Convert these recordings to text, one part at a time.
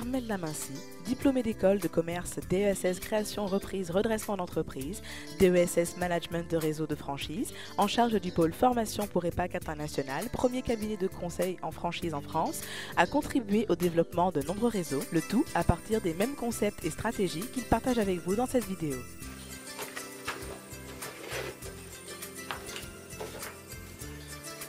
Armelle Lamincy, diplômée d'école de commerce DESS création, reprise, redressement d'entreprise, DESS management de réseau de franchise, en charge du pôle formation pour EPAC International, premier cabinet de conseil en franchise en France, a contribué au développement de nombreux réseaux, le tout à partir des mêmes concepts et stratégies qu'il partage avec vous dans cette vidéo.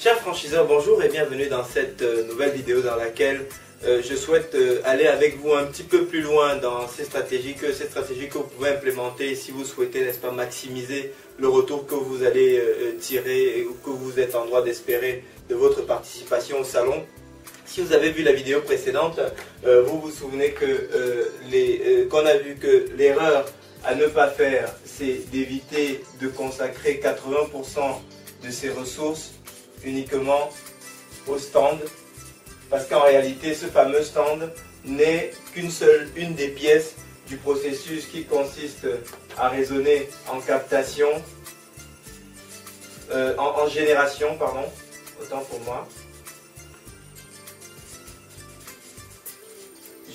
Chers franchiseurs, bonjour et bienvenue dans cette nouvelle vidéo dans laquelle je souhaite aller avec vous un petit peu plus loin dans ces stratégies que vous pouvez implémenter si vous souhaitez, n'est-ce pas, maximiser le retour que vous allez tirer ou que vous êtes en droit d'espérer de votre participation au salon. Si vous avez vu la vidéo précédente, vous vous souvenez que qu'on a vu que l'erreur à ne pas faire, c'est d'éviter de consacrer 80% de ses ressources uniquement au stand, parce qu'en réalité ce fameux stand n'est une des pièces du processus qui consiste à raisonner en captation, en génération, pardon, autant pour moi,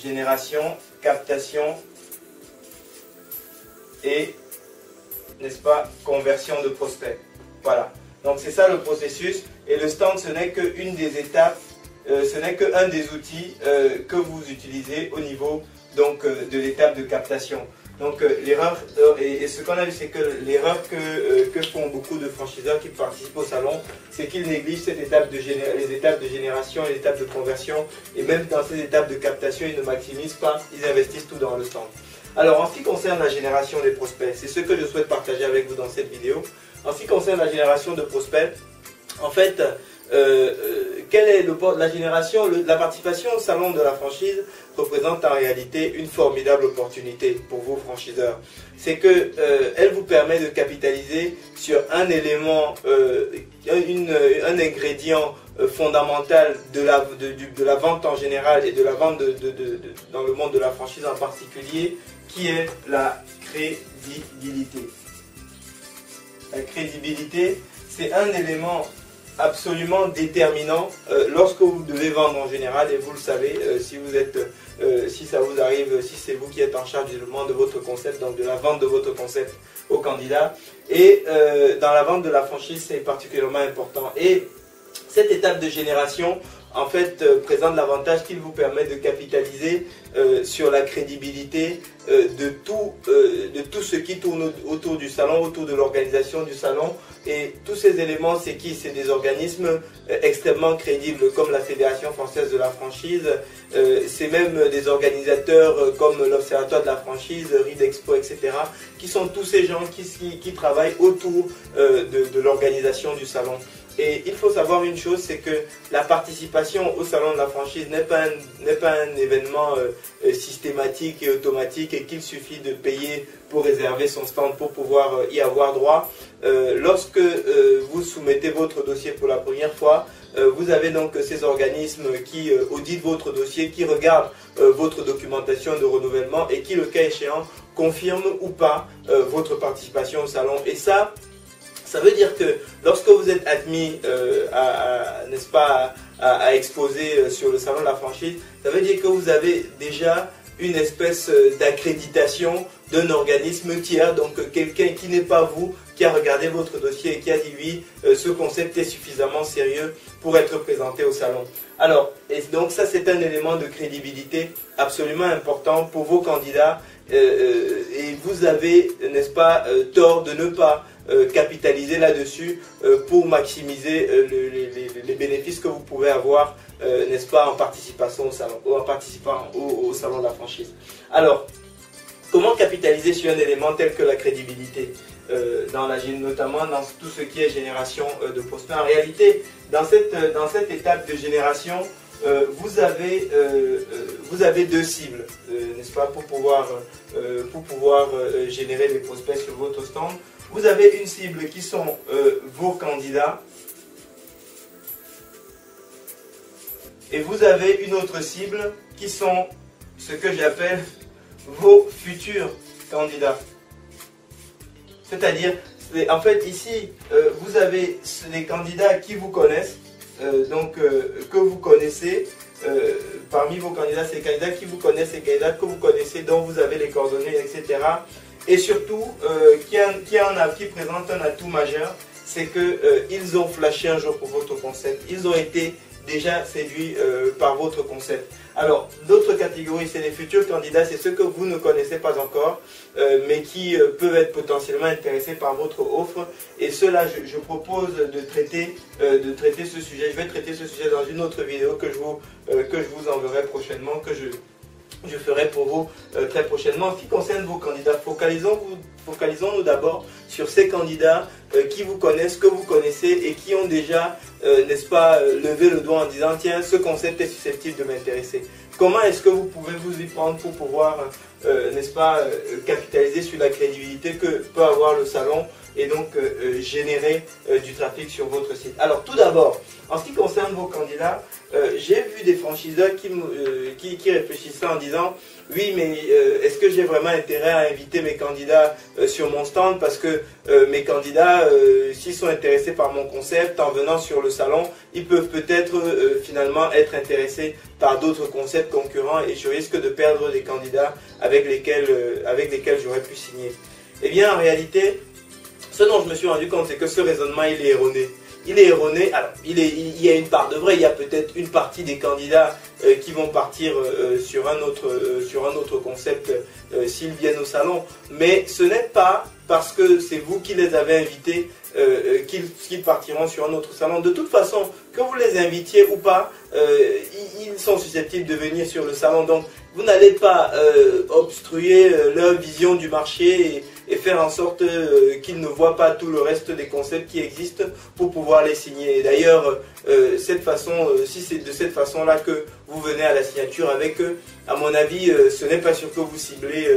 génération, captation et, n'est-ce pas, conversion de prospects. Voilà. Donc c'est ça le processus, et le stand ce n'est qu'une des étapes, ce n'est qu'un des outils que vous utilisez au niveau donc, de l'étape de captation. Donc l'erreur, et ce qu'on a vu, c'est que l'erreur que font beaucoup de franchiseurs qui participent au salon, c'est qu'ils négligent cette étape les étapes de génération et les étapes de conversion, et même dans ces étapes de captation, ils ne maximisent pas, ils investissent tout dans le stand. Alors en ce qui concerne la génération des prospects, c'est ce que je souhaite partager avec vous dans cette vidéo. En ce qui concerne la génération de prospects, en fait, quelle est la génération, la participation au salon de la franchise représente en réalité une formidable opportunité pour vous franchiseurs. C'est que elle vous permet de capitaliser sur un élément, un ingrédient fondamental de la vente en général et de la vente dans le monde de la franchise en particulier, qui est la crédibilité. La crédibilité, c'est un élément absolument déterminant lorsque vous devez vendre en général, et vous le savez, si ça vous arrive, si c'est vous qui êtes en charge du développement de votre concept, donc de la vente de votre concept au candidat, et dans la vente de la franchise, c'est particulièrement important. Et cette étape de génération, en fait, présente l'avantage qu'il vous permet de capitaliser sur la crédibilité de tout ce qui tourne autour du salon, autour de l'organisation du salon. Et tous ces éléments, c'est qui? C'est des organismes extrêmement crédibles, comme la Fédération française de la franchise. C'est même des organisateurs comme l'Observatoire de la franchise, Ridexpo, etc., qui sont tous ces gens qui travaillent autour de l'organisation du salon. Et il faut savoir une chose, c'est que la participation au salon de la franchise n'est pas un événement systématique et automatique, et qu'il suffit de payer pour réserver son stand pour pouvoir y avoir droit. Lorsque vous soumettez votre dossier pour la première fois, vous avez donc ces organismes qui auditent votre dossier, qui regardent votre documentation de renouvellement et qui, le cas échéant, confirment ou pas votre participation au salon. Et ça veut dire que lorsque vous êtes admis n'est-ce pas, à exposer sur le salon de la franchise, ça veut dire que vous avez déjà une espèce d'accréditation d'un organisme tiers, donc quelqu'un qui n'est pas vous, qui a regardé votre dossier et qui a dit oui, ce concept est suffisamment sérieux pour être présenté au salon. Alors, et donc ça, c'est un élément de crédibilité absolument important pour vos candidats, et vous avez, n'est-ce pas, tort de ne pas capitaliser là-dessus pour maximiser les bénéfices que vous pouvez avoir, n'est-ce pas, en participant au salon de la franchise. Alors, comment capitaliser sur un élément tel que la crédibilité, notamment dans tout ce qui est génération de prospects? En réalité, dans cette étape de génération, vous avez deux cibles, n'est-ce pas, pour pouvoir générer des prospects sur votre stand. Vous avez une cible qui sont vos candidats, et vous avez une autre cible qui sont ce que j'appelle vos futurs candidats. C'est-à-dire, en fait ici, vous avez les candidats qui vous connaissent, que vous connaissez, parmi vos candidats, ces candidats qui vous connaissent, ces candidats que vous connaissez, dont vous avez les coordonnées, etc. Et surtout, qui présente un atout majeur, c'est qu'ils ont flashé un jour pour votre concept. Ils ont été déjà séduits par votre concept. Alors, d'autres catégories, c'est les futurs candidats, c'est ceux que vous ne connaissez pas encore, mais qui peuvent être potentiellement intéressés par votre offre. Et cela, je propose de traiter ce sujet. Je vais traiter ce sujet dans une autre vidéo que je vous enverrai prochainement, que je ferai pour vous très prochainement. En ce qui concerne vos candidats, focalisons-nous d'abord sur ces candidats qui vous connaissent, que vous connaissez et qui ont déjà, n'est-ce pas, levé le doigt en disant tiens, ce concept est susceptible de m'intéresser. Comment est-ce que vous pouvez vous y prendre pour pouvoir, n'est-ce pas, capitaliser sur la crédibilité que peut avoir le salon et donc générer du trafic sur votre site. Alors tout d'abord, en ce qui concerne vos candidats, j'ai vu des franchiseurs qui réfléchissaient en disant oui, mais est-ce que j'ai vraiment intérêt à inviter mes candidats sur mon stand, parce que mes candidats, s'ils sont intéressés par mon concept, en venant sur le salon, ils peuvent peut-être finalement être intéressés par d'autres concepts concurrents et je risque de perdre des candidats avec lesquels j'aurais pu signer. Eh bien, en réalité, ce dont je me suis rendu compte, c'est que ce raisonnement, il est erroné. Il est erroné. Alors, il y a une part de vrai. Il y a peut-être une partie des candidats qui vont partir sur un autre concept s'ils viennent au salon. Mais ce n'est pas parce que c'est vous qui les avez invités qu'ils partiront sur un autre salon. De toute façon, que vous les invitiez ou pas, ils sont susceptibles de venir sur le salon. Donc, vous n'allez pas obstruer leur vision du marché et faire en sorte qu'ils ne voient pas tout le reste des concepts qui existent pour pouvoir les signer. Et d'ailleurs, si c'est de cette façon-là que vous venez à la signature avec eux, à mon avis, ce n'est pas sûr que vous ciblez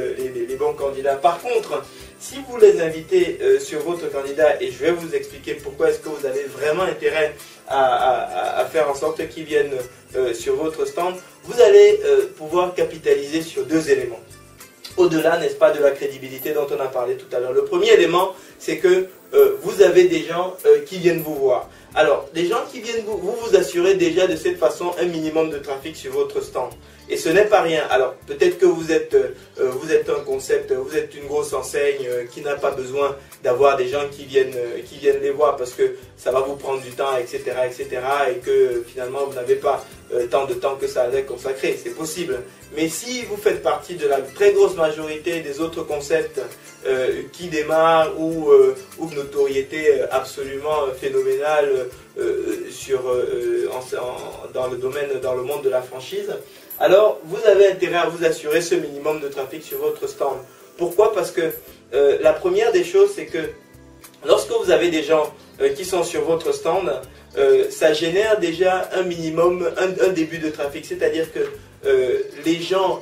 les bons candidats. Par contre, si vous les invitez sur votre candidat, et je vais vous expliquer pourquoi est-ce que vous avez vraiment intérêt à faire en sorte qu'ils viennent sur votre stand, vous allez pouvoir capitaliser sur deux éléments. Au-delà, n'est-ce pas, de la crédibilité dont on a parlé tout à l'heure. Le premier élément, c'est que vous avez des gens qui viennent vous voir. Alors, des gens qui viennent vous assurez déjà de cette façon un minimum de trafic sur votre stand. Et ce n'est pas rien. Alors, peut-être que vous êtes un concept, vous êtes une grosse enseigne qui n'a pas besoin d'avoir des gens qui viennent les voir parce que ça va vous prendre du temps, etc., etc. et que finalement, vous n'avez pas tant de temps que ça allait consacrer. C'est possible. Mais si vous faites partie de la très grosse majorité des autres concepts qui démarrent ou une notoriété absolument phénoménale dans le monde de la franchise, alors vous avez intérêt à vous assurer ce minimum de trafic sur votre stand. Pourquoi? Parce que la première des choses, c'est que lorsque vous avez des gens qui sont sur votre stand, ça génère déjà un minimum, un début de trafic. C'est-à-dire que les gens,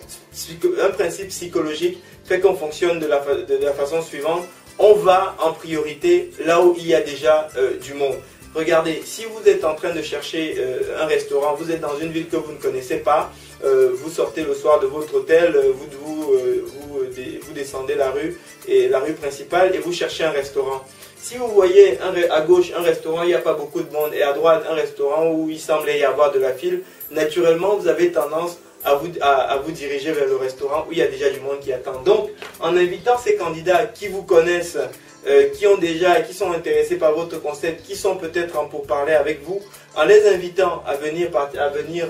un principe psychologique fait qu'on fonctionne de la façon suivante. On va en priorité là où il y a déjà du monde. Regardez, si vous êtes en train de chercher un restaurant, vous êtes dans une ville que vous ne connaissez pas, vous sortez le soir de votre hôtel, vous descendez la rue principale et vous cherchez un restaurant. Si vous voyez à gauche un restaurant, il n'y a pas beaucoup de monde, et à droite un restaurant où il semblait y avoir de la file, naturellement vous avez tendance à vous diriger vers le restaurant où il y a déjà du monde qui attend. Donc, en invitant ces candidats qui vous connaissent, qui sont intéressés par votre concept, qui sont peut-être en pourparlers avec vous, en les invitant à venir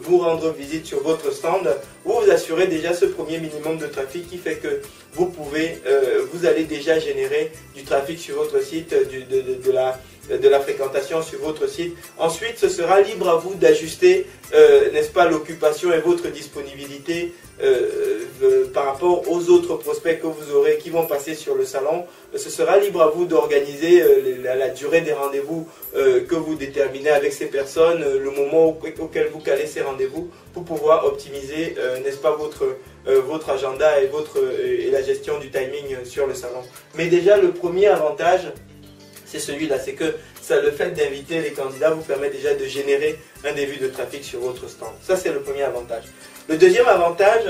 vous rendre visite sur votre stand, vous assurez déjà ce premier minimum de trafic qui fait que vous allez déjà générer du trafic sur votre site, de la fréquentation sur votre site. Ensuite, ce sera libre à vous d'ajuster, n'est-ce pas, l'occupation et votre disponibilité par rapport aux autres prospects que vous aurez qui vont passer sur le salon. Ce sera libre à vous d'organiser la durée des rendez-vous que vous déterminez avec ces personnes, le moment auquel vous calez ces rendez-vous pour pouvoir optimiser, n'est-ce pas, votre agenda et la gestion du timing sur le salon. Mais déjà, le premier avantage, c'est celui-là, c'est que le fait d'inviter les candidats vous permet déjà de générer un début de trafic sur votre stand. Ça, c'est le premier avantage. Le deuxième avantage,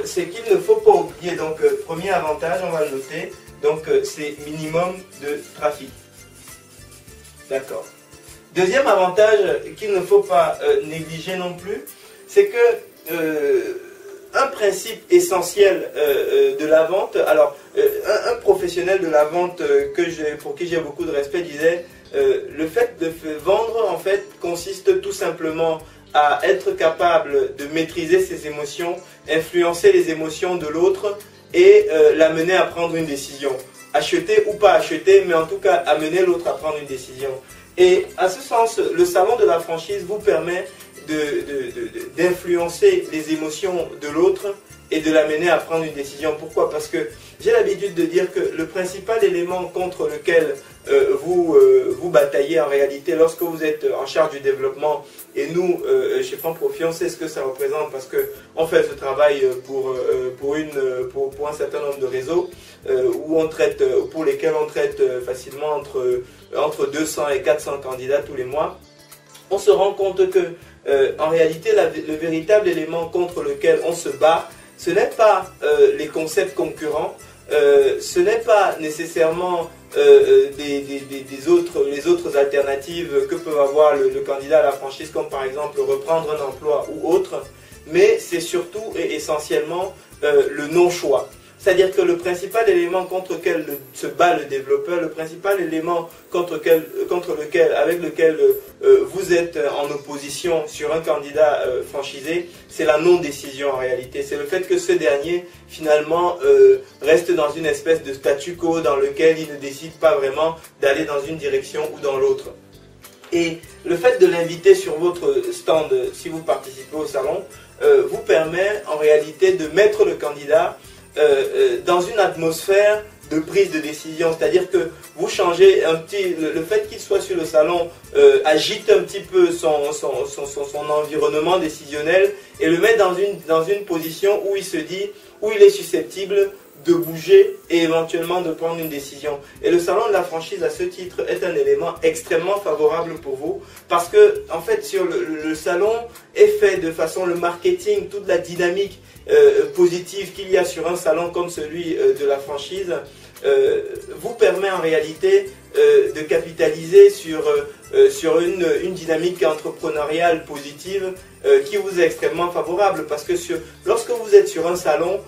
c'est qu'il ne faut pas oublier, donc premier avantage, on va le noter, donc c'est minimum de trafic. D'accord. Deuxième avantage qu'il ne faut pas négliger non plus, c'est que un principe essentiel de la vente, alors un professionnel de la vente pour qui j'ai beaucoup de respect disait le fait de vendre en fait consiste tout simplement à être capable de maîtriser ses émotions, influencer les émotions de l'autre et l'amener à prendre une décision. Acheter ou pas acheter, mais en tout cas amener l'autre à prendre une décision. Et à ce sens, le salon de la franchise vous permet d'influencer les émotions de l'autre et de l'amener à prendre une décision. Pourquoi? Parce que j'ai l'habitude de dire que le principal élément contre lequel vous bataillez en réalité lorsque vous êtes en charge du développement, et nous, chez Franck Profi, on sait ce que ça représente parce qu'on fait ce travail pour un certain nombre de réseaux pour lesquels on traite facilement entre 200 et 400 candidats tous les mois. On se rend compte que en réalité, le véritable élément contre lequel on se bat, ce n'est pas les concepts concurrents, ce n'est pas nécessairement les autres alternatives que peut avoir le candidat à la franchise, comme par exemple reprendre un emploi ou autre, mais c'est surtout et essentiellement le non-choix. C'est-à-dire que le principal élément contre lequel se bat le développeur, le principal élément avec lequel vous êtes en opposition sur un candidat franchisé, c'est la non-décision en réalité. C'est le fait que ce dernier, finalement, reste dans une espèce de statu quo dans lequel il ne décide pas vraiment d'aller dans une direction ou dans l'autre. Et le fait de l'inviter sur votre stand, si vous participez au salon, vous permet en réalité de mettre le candidat dans une atmosphère de prise de décision, c'est-à-dire que vous changez un petit, le fait qu'il soit sur le salon agite un petit peu son environnement décisionnel et le met dans une position où il se dit, où il est susceptible de bouger et éventuellement de prendre une décision. Et le salon de la franchise à ce titre est un élément extrêmement favorable pour vous parce que en fait sur le salon est fait de façon, le marketing, toute la dynamique positive qu'il y a sur un salon comme celui de la franchise vous permet en réalité de capitaliser sur une dynamique entrepreneuriale positive qui vous est extrêmement favorable parce que lorsque vous êtes sur un salon,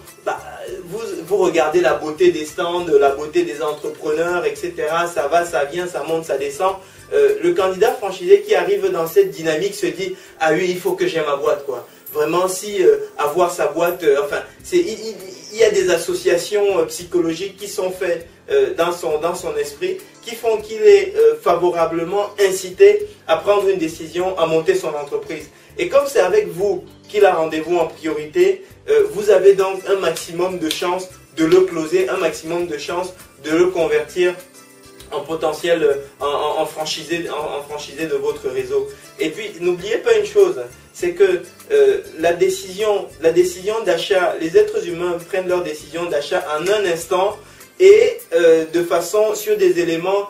vous regardez la beauté des stands, la beauté des entrepreneurs, etc. Ça va, ça vient, ça monte, ça descend. Le candidat franchisé qui arrive dans cette dynamique se dit « Ah oui, il faut que j'ai ma boîte, quoi ». Vraiment, si avoir sa boîte, il y a des associations psychologiques qui sont faites dans son esprit, qui font qu'il est favorablement incité à prendre une décision, à monter son entreprise. Et comme c'est avec vous qu'il a rendez-vous en priorité, vous avez donc un maximum de chances de le closer, un maximum de chances de le convertir en potentiel, en franchisé de votre réseau. Et puis, n'oubliez pas une chose, c'est que la décision d'achat, les êtres humains prennent leur décision d'achat en un instant et de façon sur des éléments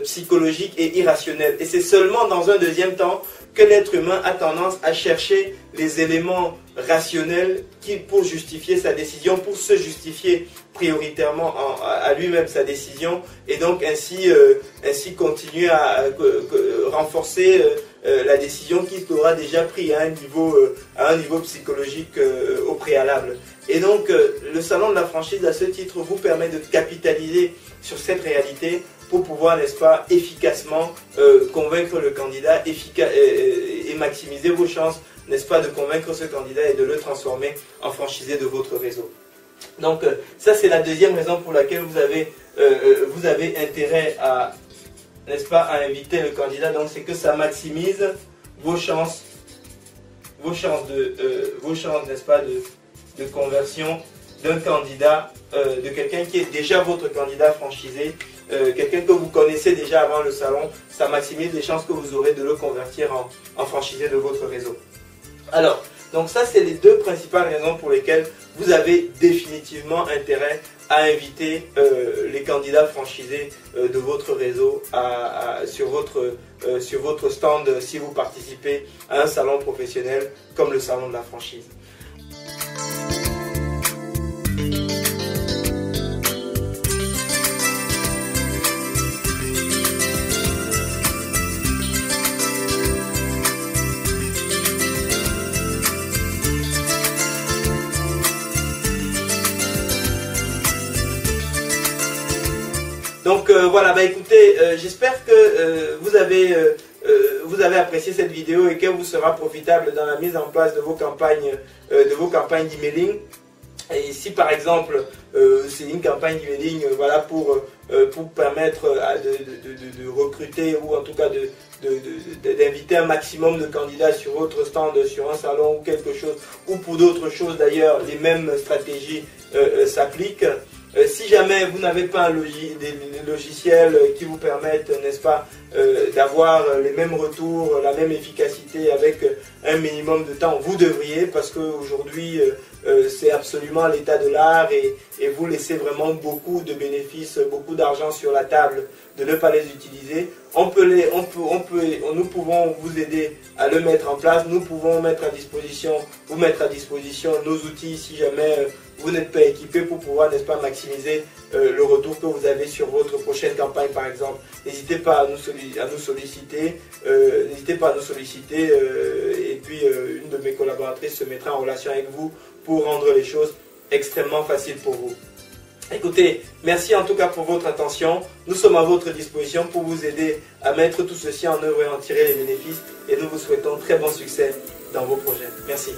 psychologiques et irrationnels. Et c'est seulement dans un deuxième temps que l'être humain a tendance à chercher les éléments rationnels pour justifier sa décision, pour se justifier prioritairement à lui-même sa décision et donc ainsi continuer à renforcer la décision qu'il aura déjà prise à un niveau psychologique au préalable. Et donc le salon de la franchise à ce titre vous permet de capitaliser sur cette réalité pour pouvoir, n'est-ce pas, efficacement convaincre le candidat et maximiser vos chances, n'est-ce pas, de convaincre ce candidat et de le transformer en franchisé de votre réseau. Donc ça c'est la deuxième raison pour laquelle vous avez intérêt à, n'est-ce pas, à inviter le candidat. Donc c'est que ça maximise vos chances, n'est-ce pas, de conversion d'un candidat, de quelqu'un qui est déjà votre candidat franchisé, quelqu'un que vous connaissez déjà avant le salon. Ça maximise les chances que vous aurez de le convertir en franchisé de votre réseau. Alors, donc ça c'est les deux principales raisons pour lesquelles vous avez définitivement intérêt à inviter les candidats franchisés de votre réseau sur votre stand si vous participez à un salon professionnel comme le salon de la franchise. Donc voilà, bah écoutez, j'espère que vous avez apprécié cette vidéo et qu'elle vous sera profitable dans la mise en place de vos campagnes d'emailing. Et si par exemple c'est une campagne d'emailing voilà, pour permettre de recruter ou en tout cas d'inviter un maximum de candidats sur votre stand, sur un salon ou quelque chose, ou pour d'autres choses d'ailleurs, les mêmes stratégies s'appliquent. Si jamais vous n'avez pas des logiciels qui vous permettent, n'est-ce pas, d'avoir les mêmes retours, la même efficacité avec un minimum de temps, vous devriez, parce qu'aujourd'hui c'est absolument l'état de l'art et vous laissez vraiment beaucoup de bénéfices, beaucoup d'argent sur la table de ne pas les utiliser. Nous pouvons vous aider à le mettre en place, nous pouvons vous mettre à disposition nos outils si jamais vous n'êtes pas équipé pour pouvoir, n'est-ce pas, maximiser le retour que vous avez sur votre prochaine campagne par exemple. N'hésitez pas à nous solliciter, et puis une de mes collaboratrices se mettra en relation avec vous pour rendre les choses extrêmement faciles pour vous. Écoutez, merci en tout cas pour votre attention. Nous sommes à votre disposition pour vous aider à mettre tout ceci en œuvre et en tirer les bénéfices. Et nous vous souhaitons très bon succès dans vos projets. Merci.